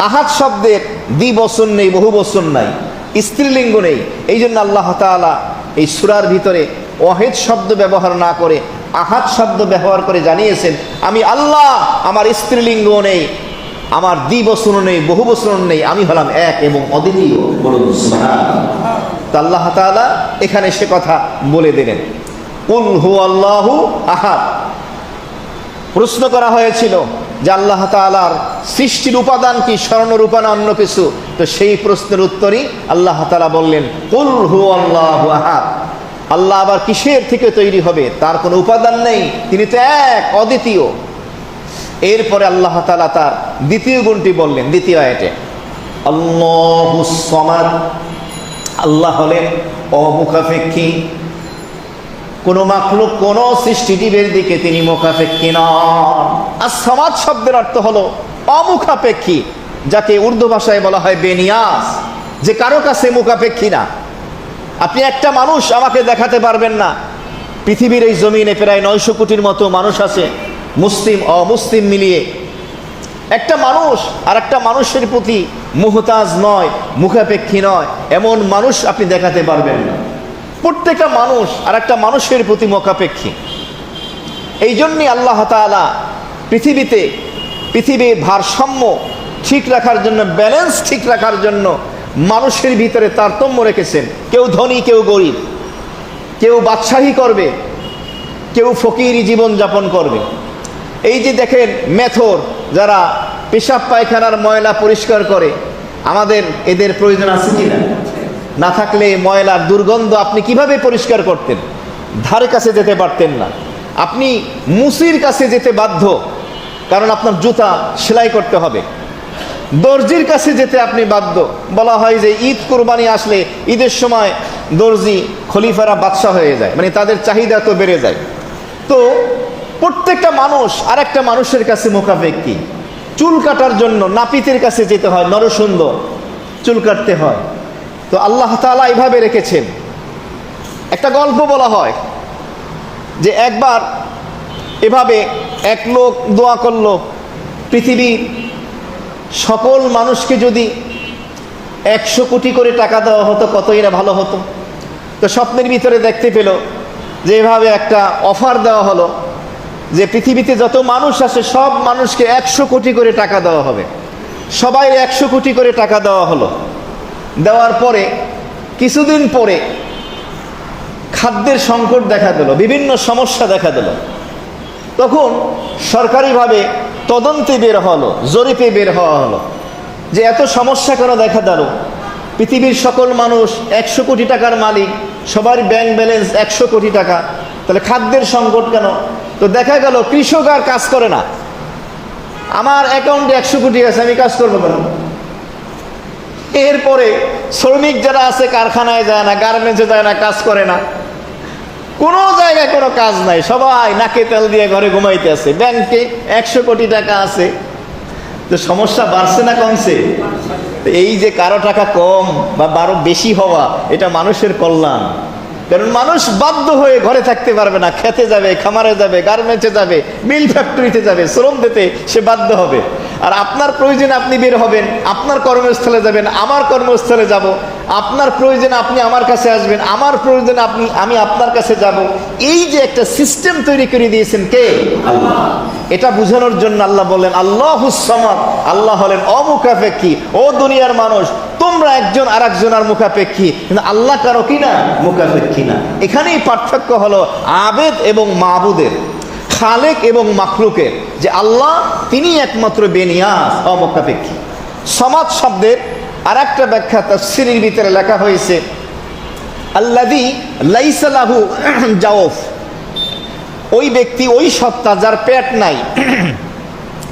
[SPEAKER 1] আহাদ শব্দের দ্বিবচন নেই, বহু বচন নাই, স্ত্রীলিঙ্গ নেই। এই জন্য আল্লাহ তাআলা এই সূরার ভিতরে ওয়াহেদ শব্দ ব্যবহার না করে আহাদ শব্দ ব্যবহার করে জানিয়েছেন, আমি আল্লাহ, আমার স্ত্রীলিঙ্গও নেই, আমার দ্বিবচনও নেই, বহু বচনও নেই, আমি হলাম এক এবং অদ্বিতীয়। বলুন সুবহানাল্লাহ। তা আল্লাহ তাআলা এখানে সে কথা বলে দিলেন, কুল হুয়াল্লাহু আহাদ। প্রশ্ন করা হয়েছিল যে আল্লাহ তাআলার সৃষ্টির উপাদান কি, স্বর্ণরূপা না অন্য কিছু? তো সেই প্রশ্নের উত্তরই আল্লাহ তাআলা বললেন, কুল হুয়াল্লাহু আহাদ। আল্লাহ আবার কিসের থেকে তৈরি হবে? তার কোনো উপাদান নেই, তিনি তো এক, অদ্বিতীয়। এরপরে আল্লাহ তাআলা তার দ্বিতীয় গুণটি বললেন দ্বিতীয় আয়াতে, আল্লাহুস সামাদ। আল্লাহ হলেন অমুখাপেক্ষী, কোনো মাখলুক, কোনো সৃষ্টিজীবের দিকে তিনি মুখাপেক্ষী নন। আর সামাদ শব্দের অর্থ হলো অমুখাপেক্ষী, যাকে উর্দু ভাষায় বলা হয় বেনিয়াজ, যে কারো কাছে মুখাপেক্ষী না। আপনি একটা মানুষ আমাকে দেখাতে পারবেন না। পৃথিবীর এই জমিনে প্রায় 900 কোটির মতো মানুষ আছে, মুসলিম অমুসলিম মিলিয়ে। একটা মানুষ আর একটা মানুষের প্রতি মুহতাজ নয়, মুখাপেক্ষী নয়, এমন মানুষ আপনি দেখাতে পারবেন না। প্রত্যেকটা মানুষ আর একটা মানুষের প্রতি মুখাপেক্ষী। এই জন্যই আল্লাহ তাআলা পৃথিবীর ভারসাম্য ঠিক রাখার জন্য, ব্যালেন্স ঠিক রাখার জন্য মানুষের ভিতরে তারতম্য রেখেছেন। কেউ ধনী, কেউ গরিব, কেউ বাদশাহী করবে, কেউ ফকিরি জীবন যাপন করবে। এই যে দেখেন মেথর, যারা পেশাব পায়খানার ময়লা পরিষ্কার করে, আমাদের এদের প্রয়োজন আছে কিনা? না থাকলে ময়লার দুর্গন্ধ আপনি কিভাবে পরিষ্কার করতেন? ধারে কাছে যেতে পারতেন না। আপনি মুসির কাছে যেতে বাধ্য, কারণ আপনার জুতা সেলাই করতে হবে। দর্জির কাছে যেতে আপনি বাধ্য। বলা হয় যে ঈদ কোরবানি আসলে ঈদের সময় দর্জি খলিফারা বাদশা হয়ে যায়, মানে তাদের চাহিদা তো বেড়ে যায়। তো প্রত্যেকটা মানুষ আর একটা মানুষের কাছে মুখাপেক্ষী। চুল কাটার জন্য নাপিতের কাছে যেতে হয়, নরসুন্দর চুল কাটতে হয়। তো আল্লাহ তাআলা এইভাবে রেখেছেন। একটা গল্প বলা হয় যে একবার এভাবে এক লোক দোয়া করলো, পৃথিবীর সকল মানুষকে যদি 100 কোটি করে টাকা দেওয়া হতো কতই না ভালো হতো। তো স্বপ্নের ভিতরে দেখতে পেল যে এভাবে একটা অফার দেওয়া হলো যে পৃথিবীতে যত মানুষ আসে সব মানুষকে 100 কোটি করে টাকা দেওয়া হবে। সবাই 100 কোটি করে টাকা দেওয়া হলো। দেওয়ার পরে কিছুদিন পরে খাদ্যের সংকট দেখা দিল, বিভিন্ন সমস্যা দেখা দিল। তখন সরকারিভাবে তদন্তে বের হলো, জরিপে বের হওয়া হলো যে এত সমস্যা কেন দেখা দিল। পৃথিবীর সকল মানুষ 100 কোটি টাকার মালিক, সবার ব্যাংক ব্যালেন্স 100 কোটি টাকা, তাহলে খাদ্যের সংকট কেন? তো দেখা গেল কৃষক আর কাজ করে না। আমার অ্যাকাউন্টে 100 কোটি আছে, আমি কাজ করবো কেন? এরপরে শ্রমিক যারা আছে কারখানায় যায় না, গার্মেন্টসে যায় না, কাজ করে না, কোনো জায়গায় কোনো কাজ নাই, সবাই নাকে তেল দিয়ে ঘরে ঘুমাইতে আছে। ব্যাংকে 100 কোটি টাকা আছে। তো সমস্যা বাড়ছে না কমছে? এই যে কারো টাকা কম বা বারো বেশি হওয়া, এটা মানুষের কল্যাণ। কারণ মানুষ বাধ্য হয়ে ঘরে থাকতে পারবে না, খেতে যাবে, খামারে যাবে, গার্মেন্টসে যাবে, মিল ফ্যাক্টরিতে যাবে, শ্রম দিতে সে বাধ্য হবে। আর আপনার প্রয়োজনে আপনি বের হবেন, আপনার কর্মস্থলে যাবেন, আমার কর্মস্থলে যাব, আপনার প্রয়োজনে আপনি আমার কাছে আসবেন, আমার প্রয়োজনে আমি আপনার কাছে যাব। এই যে একটা সিস্টেম তৈরি করে দিয়েছেন কে? আল্লাহ। এটা বোঝানোর জন্য আল্লাহ বলেন আল্লাহুস সামাদ, আল্লাহ হলেন অমুখাপেক্ষী। ও দুনিয়ার মানুষ, তোমরা একজন আর একজনের মুখাপেক্ষী, কিন্তু আল্লাহ কারো কি না? মুখাপেক্ষী না। এখানেই পার্থক্য হলো আবেদ এবং মাবুদের, খালেক এবং মাখলুকের, যে আল্লাহ তিনি একমাত্র বেনিয়াস, অমুখাপেক্ষী। সমাদ শব্দের আর একটা ব্যাখ্যা তাফসীরের ভিতরে লেখা হয়েছে আল্লাযী লাইসা লাহু জাওফ, ওই ব্যক্তি, ওই সত্তা যার পেট নাই,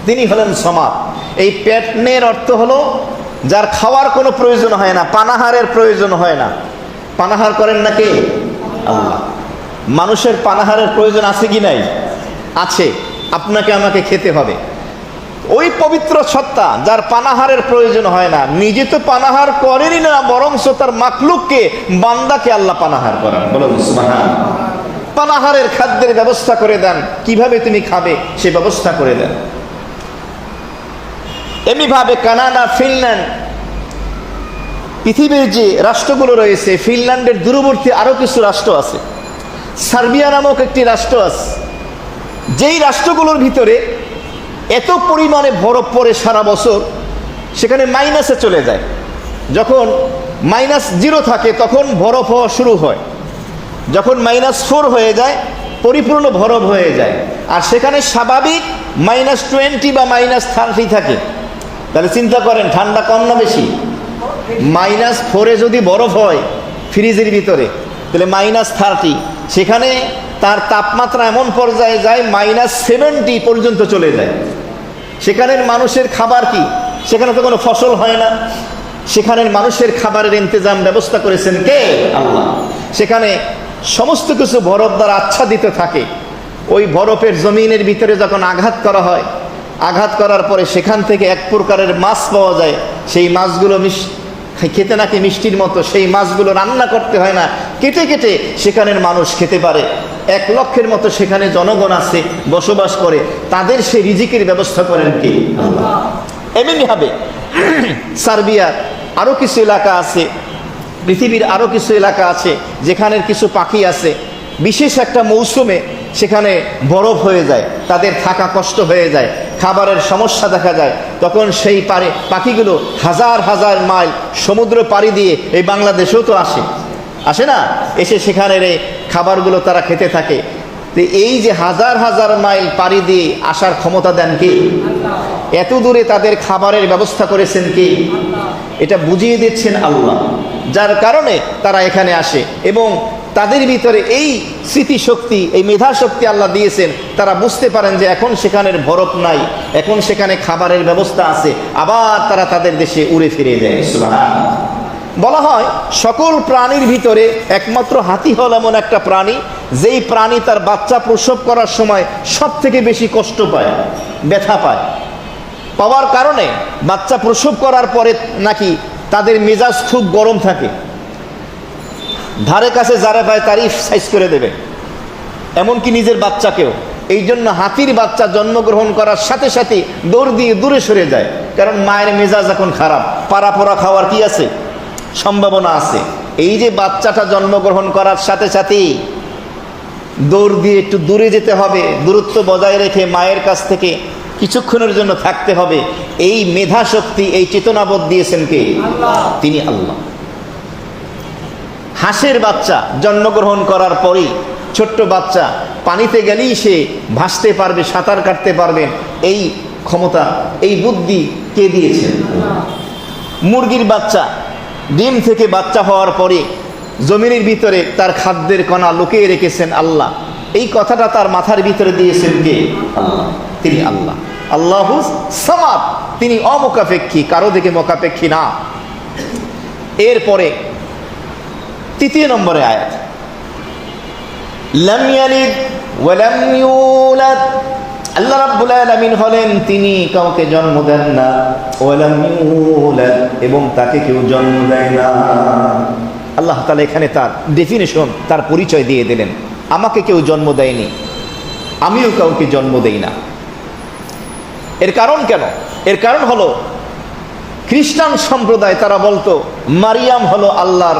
[SPEAKER 1] তিনি হলেন সমাদ। এই পেট নেই অর্থ হলো যার খাওয়ার কোনো প্রয়োজন হয় না, পানাহারের প্রয়োজন হয় না। পানাহার করেন না কে? আল্লাহ। মানুষের পানাহারের প্রয়োজন আছে কি নাই? আছে, আপনাকে আমাকে খেতে হবে। ওই পবিত্র সত্তা যার পানাহারের প্রয়োজন হয় না, নিজে তো পানাহার করেনই না, বরং তার মাখলুককে, বান্দাকে আল্লাহ পানাহার করেন। বলুন সুবহানাল্লাহ। পানাহারের খাদ্যের ব্যবস্থা করে দেন, কিভাবে তুমি খাবে সে ব্যবস্থা করে দেন। এমনিভাবে কানাডা, ফিনল্যান্ড, পৃথিবীর যে রাষ্ট্রগুলো রয়েছে, ফিনল্যান্ডের দূরবর্তী আরো কিছু রাষ্ট্র আছে, সার্বিয়া নামক একটি রাষ্ট্র আছে, যেই রাষ্ট্রগুলোর ভিতরে এত পরিমাণে বরফ পড়ে সারা বছর, সেখানে মাইনাসে চলে যায়। যখন -0 থাকে তখন বরফ হওয়া শুরু হয়, যখন -4 হয়ে যায় পরিপূর্ণ বরফ হয়ে যায়। আর সেখানে স্বাভাবিক -20 বা -30 থাকে। তাহলে চিন্তা করেন ঠান্ডা কম না বেশি? -4 যদি বরফ হয় ফ্রিজের ভিতরে, তাহলে -30, সেখানে তার তাপমাত্রা এমন পর্যায়ে যায় -70 পর্যন্ত চলে যায়। সেখানের মানুষের খাবার কি? সেখানে তো কোনো ফসল হয় না। সেখানের মানুষের খাবারের ইন্তজাম ব্যবস্থা করেছেন কে? আল্লাহ। সেখানে সমস্ত কিছু বরফ দ্বারা আচ্ছাদিত থাকে। ওই বরফের জমিনের ভিতরে যখন আঘাত করা হয়, আঘাত করার পরে সেখান থেকে এক প্রকারের মাছ পাওয়া যায়। সেই মাছগুলো খেতে নাকি মিষ্টির মতো, সেই মাছগুলো রান্না করতে হয় না, কেটে কেটে সেখানের মানুষ খেতে পারে। 1 লক্ষের মতো সেখানে জনগণ আছে, বসবাস করে, তাদের সেই রিজিকের ব্যবস্থা করেন কে? আল্লাহ। এমনি হবে সার্বিয়ার আরও কিছু এলাকা আছে, পৃথিবীর আরও কিছু এলাকা আছে যেখানের কিছু পাখি আছে, বিশেষ একটা মৌসুমে সেখানে বরফ হয়ে যায়, তাদের থাকা কষ্ট হয়ে যায়, খাবারের সমস্যা দেখা যায়। তখন সেই পাখিগুলো হাজার হাজার মাইল সমুদ্র পাড়ি দিয়ে এই বাংলাদেশেও তো আসে না, এসে সেখানের এই খাবারগুলো তারা খেতে থাকে। তো এই যে হাজার হাজার মাইল পাড়ি দিয়ে আসার ক্ষমতা দেন কে? এত দূরে তাদের খাবারের ব্যবস্থা করেছেন কে? এটা বুঝিয়ে দিচ্ছেন আল্লাহ, যার কারণে তারা এখানে আসে। এবং তাদের ভিতরে এই স্মৃতিশক্তি, এই মেধাশক্তি আল্লাহ দিয়েছেন, তারা বুঝতে পারেন যে এখন সেখানের বরফ নাই, এখন সেখানে খাবারের ব্যবস্থা আছে, আবার তারা তাদের দেশে উড়ে ফিরে যায়। সুবহানাল্লাহ। বলা হয় সকল প্রাণীর ভিতরে একমাত্র হাতি হল এমন একটা প্রাণী, যেই প্রাণী তার বাচ্চা প্রসব করার সময় সব থেকে বেশি কষ্ট পায়, ব্যথা পায়। পাওয়ার কারণে বাচ্চা প্রসব করার পরে নাকি তাদের মেজাজ খুব গরম থাকে, ধারে কাছে যারা পায় তারই সাইজ করে দেবে, এমনকি নিজের বাচ্চাকেও। এই জন্য হাতির বাচ্চা জন্মগ্রহণ করার সাথে সাথে দৌড় দিয়ে দূরে সরে যায়। কারণ মায়ের মেজাজ এখন খারাপ, পাড়া পোড়া খাওয়ার কি আছে, সম্ভাবনা আছে। এই যে বাচ্চাটা জন্মগ্রহণ করার সাথে সাথেই দৌড় দিয়ে একটু দূরে যেতে হবে, দূরত্ব বজায় রেখে মায়ের কাছ থেকে কিছুক্ষণের জন্য থাকতে হবে, এই মেধা শক্তি, এই চেতনাবোধ দিয়েছেন কে? তিনি আল্লাহ। হাঁসের বাচ্চা জন্মগ্রহণ করার পরেই, ছোট্ট বাচ্চা পানিতে গেলেই সে ভাসতে পারবে, সাঁতার কাটতে পারবেন, এই ক্ষমতা, এই বুদ্ধি কে দিয়েছেন? মুরগির বাচ্চা ডিম থেকে বাচ্চা হওয়ার পরে জমিনের ভিতরে তার খাদ্যের কণা লুকিয়ে রেখেছেন আল্লাহ, এই কথাটা তার মাথার ভিতরে দিয়েছেন কে? আল্লাহ। তিনি আল্লাহ। আল্লাহু সামাদ, তিনি অমুখাপেক্ষী, কারো দিকে মুখাপেক্ষী না। এরপরে 3 নম্বরে আয়াত, লাম ইয়ালিদ ওয়া লাম ইউলাদ। আল্লাহ রাব্বুল আলামিন হলেন তিনি কাউকে জন্ম দেন না, ওয়া লাম ইউলাদ, এবং তাকে কেউ জন্ম দেয় না। আল্লাহ তাআলা এখানে তার ডেফিনেশন, তার পরিচয় দিয়ে দিলেন, আমাকে কেউ জন্ম দেয়নি, আমিও কাউকে জন্ম দেই না। এর কারণ কেন? এর কারণ হলো খ্রিস্টান সম্প্রদায় তারা বলতো মারিয়াম হলো আল্লাহর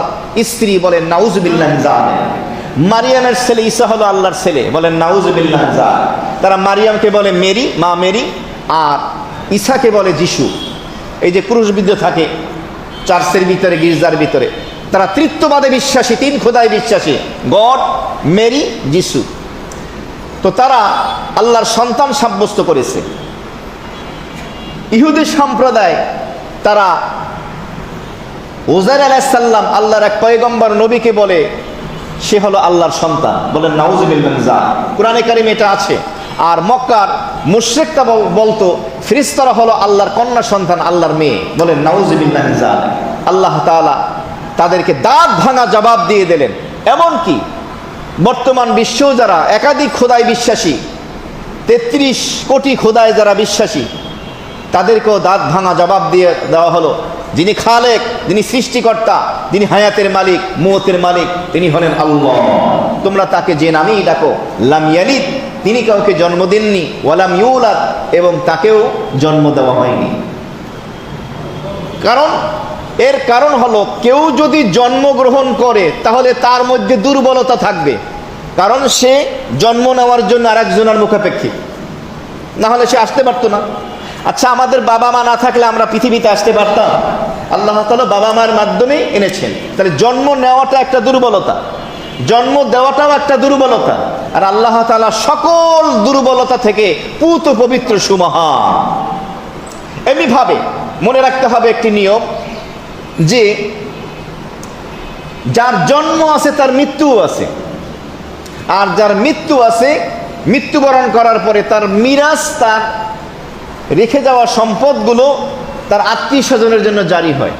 [SPEAKER 1] স্ত্রী, বলেন নাউজুবিল্লাহ জালেম। মারিয়ামের ছেলে ঈসা হলো আল্লাহর ছেলে, বলেন নাউজুবিল্লাহ জালেম। তারা মারিয়ামকে বলে মেরি, মা মেরি, আর ঈসাকে বলে যিশু। এই যে ক্রুশবিদ্ধ থাকে চার্চের ভিতরে, গির্জার ভিতরে, তারা তৃত্ববাদে বিশ্বাসী, 3 খোদায় বিশ্বাসী, গড, মেরি, যিশু। তো তারা আল্লাহর সন্তান সাব্যস্ত করেছে। ইহুদি সম্প্রদায় তারা উজাইর আলাইহিস সালাম, আল্লাহর এক পয়গম্বর নবীকে বলে সে হলো আল্লাহর সন্তান, বলেন নাউজুবিল্লাহ। কোরআনে কারিমে এটা আছে। আর মক্কার মুশরিকরা বলতো ফেরেশতারা হলো আল্লাহর কন্যা সন্তান, আল্লাহর মেয়ে, বলেন নাউজুবিল্লাহ। আল্লাহ তাআলা তাদেরকে দাঁত ভাঙা জবাব দিয়ে দিলেন। এমনকি বর্তমান বিশ্বেও যারা একাধিক খোদায় বিশ্বাসী, 33 কোটি খোদায় যারা বিশ্বাসী, তাদেরকেও দাঁত ভাঙা জবাব দিয়ে দেওয়া হলো, যিনি খালেক, যিনি সৃষ্টিকর্তা, যিনি হায়াতের মালিক, মওতের মালিক, তিনি হলেন আল্লাহ। তোমরা তাকে যে নামেই ডাকো, লাম ইয়ালিদ, তিনি কাউকে জন্ম দেননি, ওয়ালাম ইউলাদ, এবং তাকেও জন্ম দেওয়া হয়নি। এর কারণ হলো কেউ যদি জন্মগ্রহণ করে তাহলে তার মধ্যে দুর্বলতা থাকবে, কারণ সে জন্ম নেওয়ার জন্য আরেকজনের মুখাপেক্ষী, না হলে সে আসতে পারতো না। আচ্ছা, আমাদের বাবা মা না থাকলে আমরা পৃথিবীতে আসতে পারতাম? আল্লাহ তাআলা বাবা মার মাধ্যমে এনেছেন। তাহলে জন্ম নেওয়াটা একটা দুর্বলতা, জন্ম দেওয়াটাও একটা দুর্বলতা। আর আল্লাহ তাআলা সকল দুর্বলতা থেকে পূত পবিত্র সুমহান। এমনিভাবে মনে রাখতে হবে একটি নিয়ম, যে যার জন্ম আছে তার মৃত্যুও আছে, আর যার মৃত্যু আছে, মৃত্যুবরণ করার পরে তার মিরাস, তার রেখে যাওয়া সম্পদগুলো তার আত্মীয় স্বজনের জন্য জারি হয়।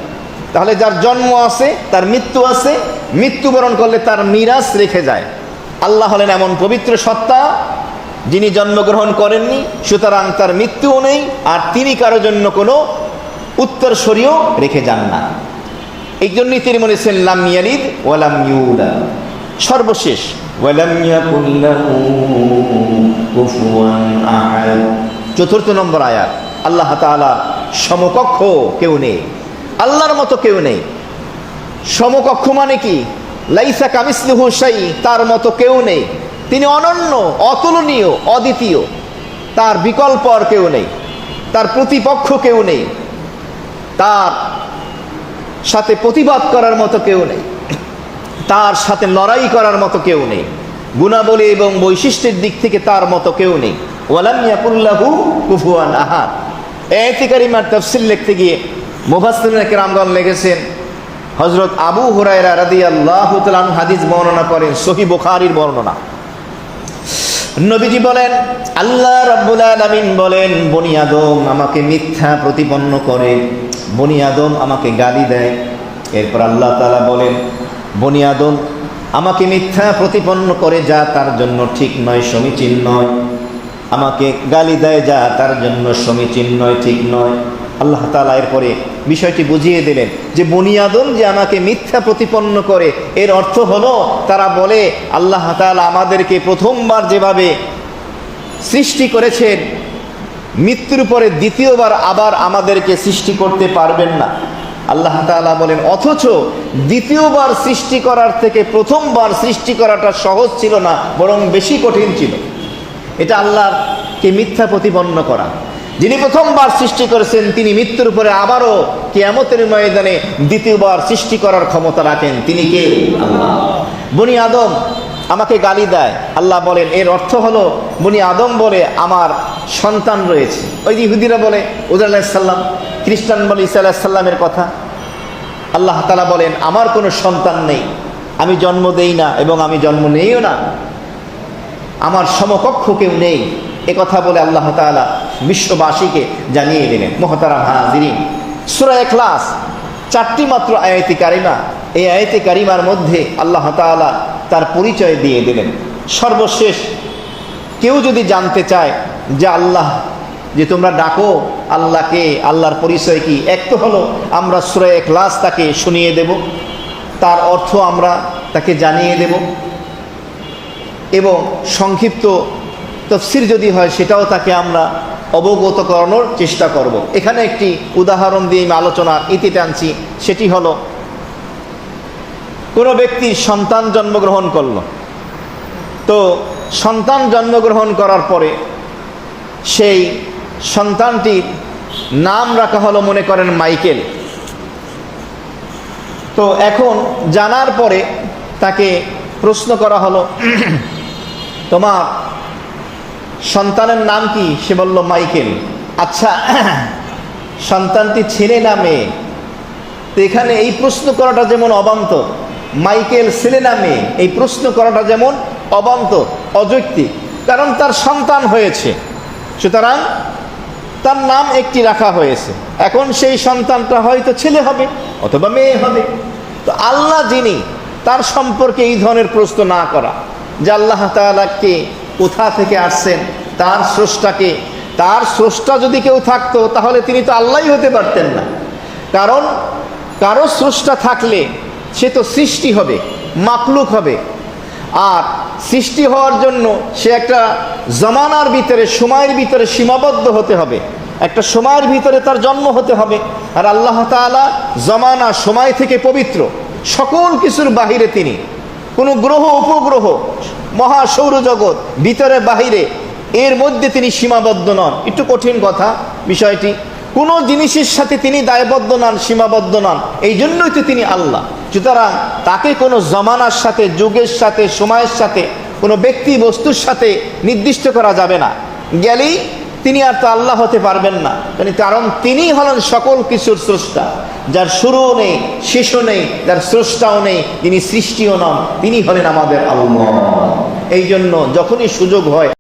[SPEAKER 1] তাহলে যার জন্ম আছে তার মৃত্যু আছে, মৃত্যুবরণ করলে তার মিরাস রেখে যায়। আল্লাহ হলেন এমন পবিত্র সত্তা যিনি জন্মগ্রহণ করেননি, সুতরাং তার মৃত্যুও নেই, আর তিনি কারোর জন্য কোনো উত্তরসূরিও রেখে যান না। এই জন্যই তিনি বলেছেন লাম ইয়ালিদ ওয়া লাম ইউলাদ। সর্বশেষ ওয়ালাম ইয়াকুল লাহু কুফুয়ান আহাদ, 4 নম্বর আয়াত। আল্লাহ তাআলা সমকক্ষ কেউ নেই, আল্লাহর মতো কেউ নেই। সমকক্ষ মানে কি? লাইসা কামিসলিহু শাই, তার মতো কেউ নেই। তিনি অনন্য, অতুলনীয়, অদ্বিতীয়, তার বিকল্প আর কেউ নেই, তার প্রতিপক্ষ কেউ নেই, তার সাথে প্রতিবাদ করার মতো কেউ নেই, তার সাথে লড়াই করার মতো কেউ নেই। গুণাবলী এবং বৈশিষ্ট্যের দিক থেকে তার মতো কেউ নেই। ওয়ালাম ইয়াকুল লাহু কুফুয়ান আহাদ। আয়াতে কারিমার তাফসীর লিখতে গিয়ে মুফাসসিরিন কিরামগণ লিখেছেন, হযরত আবু হুরায়রা রাদিয়াল্লাহু তাআলা আনহু হাদিস বর্ণনা করেন, সহিহ বুখারীর বর্ণনা। নবীজি বলেন, আল্লাহ রাব্বুল আলামিন বলেন, বনি আদম আমাকে মিথ্যা প্রতিপন্ন করে, বনি আদম আমাকে গালি দেয়। এরপর আল্লাহ তাআলা বলেন, বনি আদম আমাকে মিথ্যা প্রতিপন্ন করে, যা তার জন্য ঠিক নয়, সমীচীন নয়। আমাকে গালি দেয়, যা তার জন্য সমীচীন নয়, ঠিক নয়। আল্লাহ তাআলা এরপরে বিষয়টি বুঝিয়ে দিলেন যে বনি আদম যে আমাকে মিথ্যা প্রতিপন্ন করে, এর অর্থ হলো তারা বলে আল্লাহ তাআলা আমাদেরকে প্রথমবার যেভাবে সৃষ্টি করেছেন মৃত্যুর পরে দ্বিতীয়বার আবার আমাদেরকে সৃষ্টি করতে পারবেন না। আল্লাহ তাআলা বলেন, অথচ দ্বিতীয়বার সৃষ্টি করার থেকে প্রথমবার সৃষ্টি করাটা সহজ ছিল না, বরং বেশি কঠিন ছিল। এটা আল্লাহকে মিথ্যা প্রতিপন্ন করা। যিনি প্রথমবার সৃষ্টি করেছেন তিনি মৃত্যুর পরে আবারও কিয়ামতের ময়দানে দ্বিতীয়বার সৃষ্টি করার ক্ষমতা রাখেন। তিনি কে? আল্লাহ। বনি আদম আমাকে গালি দেয়, আল্লাহ বলেন এর অর্থ হলো বনি আদম বলে আমার সন্তান রয়েছে। ওই ইহুদিরা বলে উজাইর আলাইহিস সালাম, খ্রিস্টান বলে ঈসা আলাইহিস সালামের কথা। আল্লাহ তাআলা বলেন আমার কোনো সন্তান নেই, আমি জন্ম দেই না এবং আমি জন্ম নেইও না, আমার সমকক্ষ কেউ নেই। কথা বলে আল্লাহ তাআলা বিশ্ববাসীকে জানিয়ে দিলেন। মুহতারাম হাজিরিন, সূরা ইখলাস 4টি মাত্র আয়াতে কারিমা। এই আয়াতে কারিমার মধ্যে আল্লাহ তাআলা তার পরিচয় দিয়ে দিলেন। সর্বশেষ কেউ যদি জানতে চায় যে আল্লাহ যে তোমরা ডাকো আল্লাহকে, আল্লাহর পরিচয় কি, এক তো হলো আমরা সূরা ইখলাস তাকে শুনিয়ে দেব, তার অর্থ আমরা তাকে জানিয়ে দেব এবং সংক্ষিপ্ত তাফসীর যদি হয় সেটাও তাকে আমরা অবগত করানোর চেষ্টা করব। এখানে একটি উদাহরণ দিয়ে আমি আলোচনার ইতি টানছি। সেটি হলো কোনো ব্যক্তি সন্তান জন্মগ্রহণ করল, তো সন্তান জন্মগ্রহণ করার পরে সেই সন্তানটির নাম রাখা হলো মনে করেন মাইকেল। তো এখন জানার পরে তাকে প্রশ্ন করা হলো তোমার সন্তানের নাম কি? সে বলল মাইকেল। আচ্ছা সন্তানটি ছেলে না মেয়ে? তো এখানে এই প্রশ্ন করাটা যেমন অবান্তর, মাইকেল ছেলে না মেয়ে এই প্রশ্ন করাটা যেমন অবান্তর, অযৌক্তিক, কারণ তার সন্তান হয়েছে, সুতরাং তার নাম একটি রাখা হয়েছে। এখন সেই সন্তানটা হয়তো ছেলে হবে অথবা মেয়ে হবে। তো আল্লাহ যিনি, তার সম্পর্কে এই ধরনের প্রশ্ন না করা, যে আল্লাহ তাআলাকে কোথা থেকে আসছেন, তার স্রষ্টাকে, তার স্রষ্টা যদি কেউ থাকতো তাহলে তিনি তো আল্লাহই হতে পারতেন না। কারণ কারো স্রষ্টা থাকলে সে তো সৃষ্টি হবে, মাখলুক হবে, আর সৃষ্টি হওয়ার জন্য সে একটা জমানার ভিতরে, সময়ের ভিতরে সীমাবদ্ধ হতে হবে, একটা সময়ের ভিতরে তার জন্ম হতে হবে। আর আল্লাহ তাআলা জমানা, সময় থেকে পবিত্র, সকল কিছুর বাহিরে তিনি, কোনো গ্রহ উপগ্রহ, মহাসৌরজগৎ ভিতরে বাহিরে, এর মধ্যে তিনি সীমাবদ্ধ নন। একটু কঠিন কথা বিষয়টি, কোনো জিনিসের সাথে তিনি দায়বদ্ধ নন, সীমাবদ্ধ নন, এই জন্যই তো তিনি আল্লাহ। সুতরাং তাকে কোনো জমানার সাথে, যুগের সাথে, সময়ের সাথে, কোনো ব্যক্তি বস্তুর সাথে নির্দিষ্ট করা যাবে না। গেলেই তিনি আর তো আল্লাহ হতে পারবেন না, কারণ তিনি হলেন সকল কিছুর স্রষ্টা, যার শুরুও নেই, শেষও নেই, যার স্রষ্টাও নেই, তিনি সৃষ্টিও নন, তিনি হলেন আমাদের আল্লাহ। এই জন্য যখনই সুযোগ হয়